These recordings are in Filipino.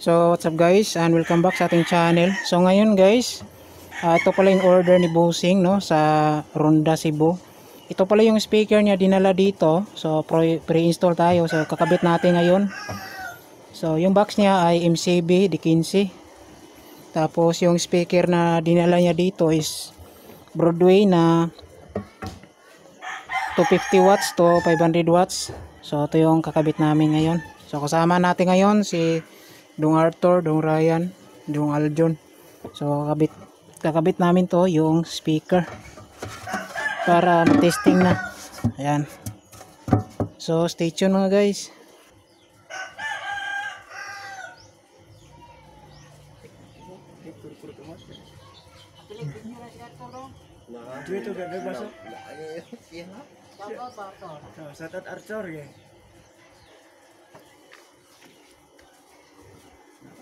So what's up guys, and welcome back sa ating channel. So ngayon guys, ito pala yung order ni Bossing, no, sa Ronda, Cebu. Ito pala yung speaker niya dinala dito. So pre-install tayo. So kakabit natin ngayon. So yung box niya ay MCB D15. Tapos yung speaker na dinala niya dito is Broadway na 250 watts to 500 watts. So ito yung kakabit namin ngayon. So kasama natin ngayon si Dong Arthur, Dong Ryan, Dong Aljon. So kakabit namin to yung speaker para testing na. Ayan. So stay tuned mga guys. Dito gagawin masuk. Satat Arthur ya.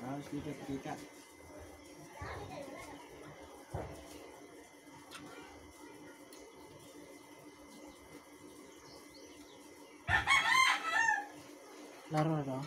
Harus dikit. Laro dong.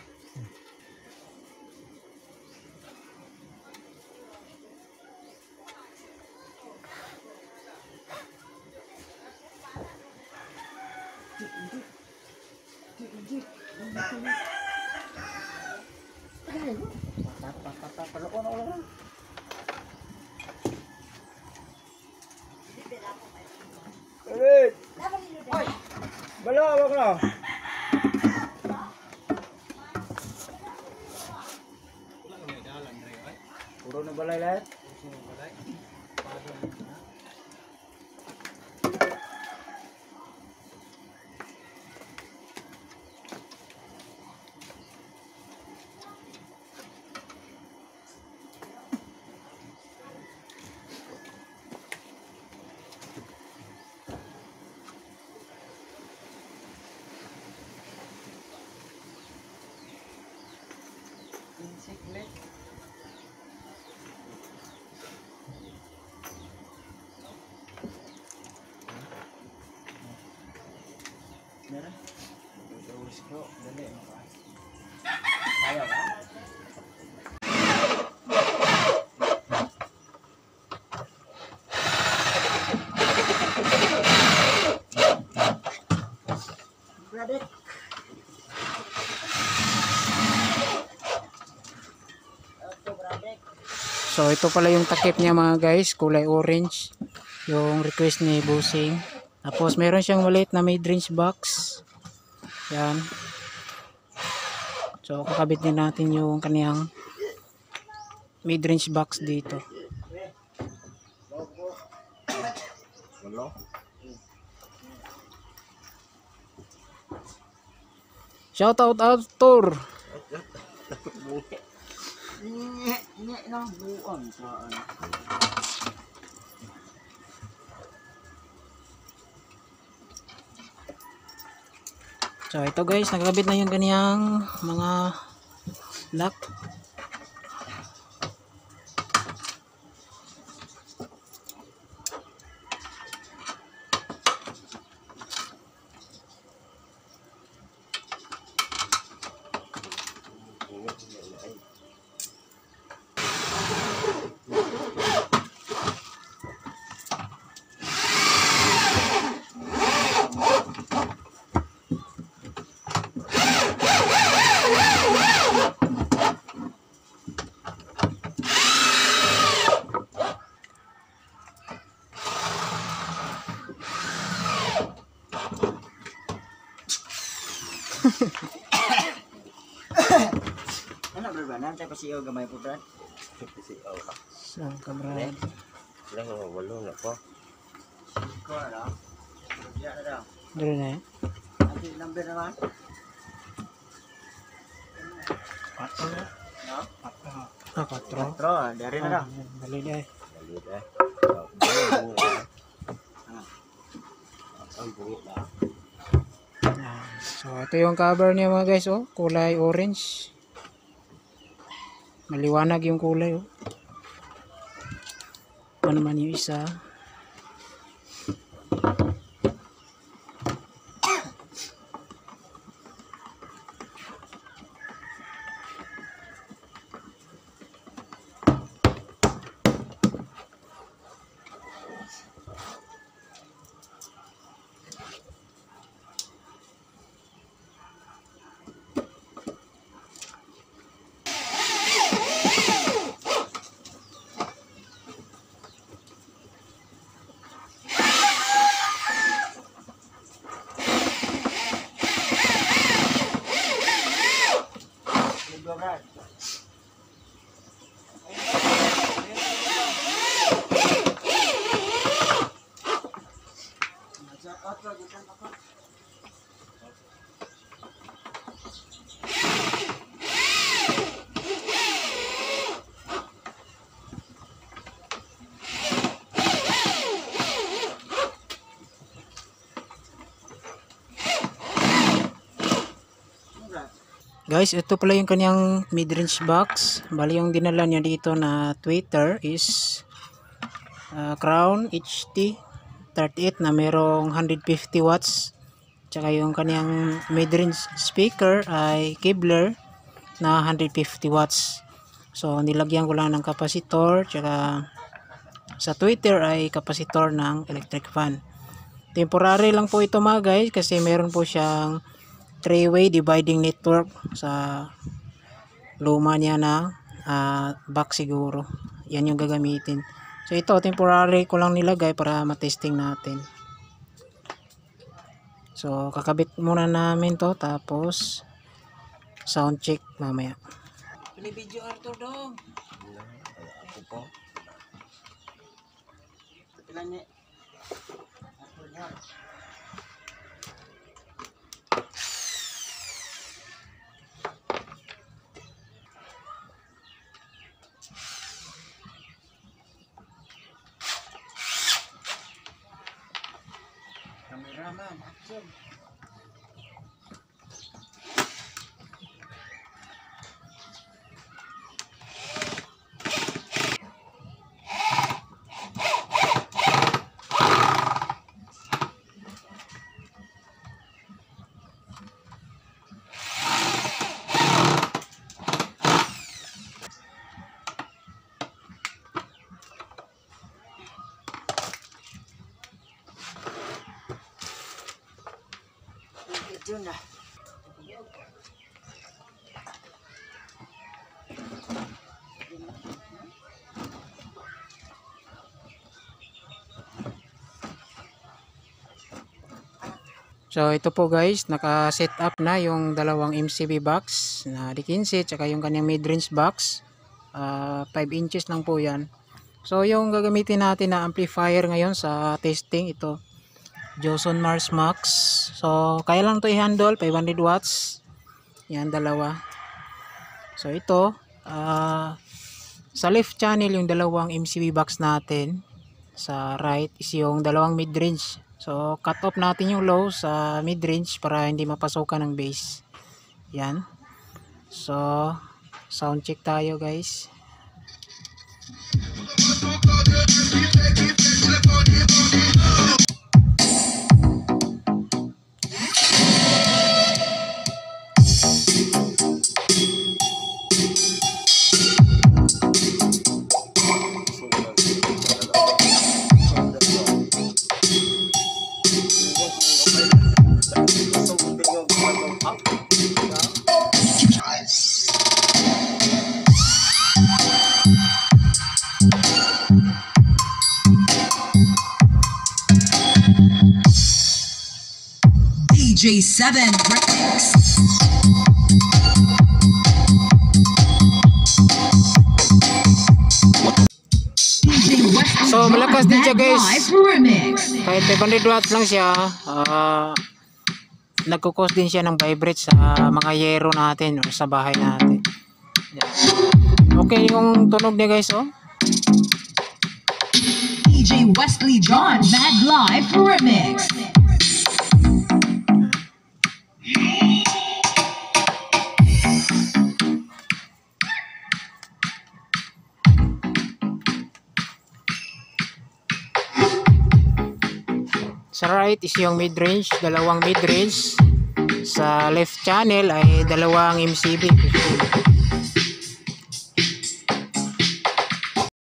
Ulit. Bala, bakla. Puro na balay lahat. Meron? Terus kok, dali apa? Kaya ba? Product. So ito pala yung takip niya mga guys, kulay orange. Yung request ni Bossing. Tapos meron siyang maliit na mid-range box. Yan. So kakabit din natin yung kaniyang mid-range box dito. Shout out Arthur. So ito guys, nakakabit na yung kaniyang mga lock. Ano berbanan saya PCO gamay po brad. PCO ha. Saan ka brad? Lang walo na po. Ko na. Ya na daw. Dito na eh. Ati number naman. Patro. No? Patro. Patro, dari na daw. Dali deh. Dali deh. Ang bungi na. So ito yung cover niya mga guys, oh, kulay orange. Maliwanag yung kulay, oh. Ano naman yung isa? Guys, ito pala yung kanyang mid-range box. Bali yung dinala niya dito na tweeter is Crown HT 38 na merong 150 watts. Tsaka yung kanyang mid-range speaker ay Kevlar na 150 watts. So nilagyan ko lang ng kapasitor, tsaka sa tweeter ay kapasitor ng electric fan. Temporary lang po ito mga guys kasi meron po siyang 3-way dividing network sa luma niya na box siguro. Yan yung gagamitin. So ito temporary ko lang nilagay para matesting natin. So kakabit muna namin to tapos sound check mamaya. Pili video Arthur dong. Ako po. Pilan niya. Kameraman, action. Yun na. So ito po guys, naka-set up na yung dalawang MCB box na D15 tsaka yung kanyang mid-range box. 5 inches lang po yan. So yung gagamitin natin na amplifier ngayon sa testing, ito Joson Mars Max. So kaya lang to i-handle, 500 watts. Yan, dalawa. So ito sa left channel yung dalawang MCB box natin, sa right is yung dalawang mid-range. So cut off natin yung low sa mid-range para hindi mapasukan ng bass. Yan. So sound check tayo guys. DJ7 Remix. So malakas din siya guys. Kahit 500 watts lang siya, nagkukos din siya ng vibrate sa mga yero natin o sa bahay natin. Okay yung tunog niya guys, oh. DJ Wesley John Mad Live Remix. Sa right is yung mid-range, dalawang mid-range. Sa left channel ay dalawang MCB.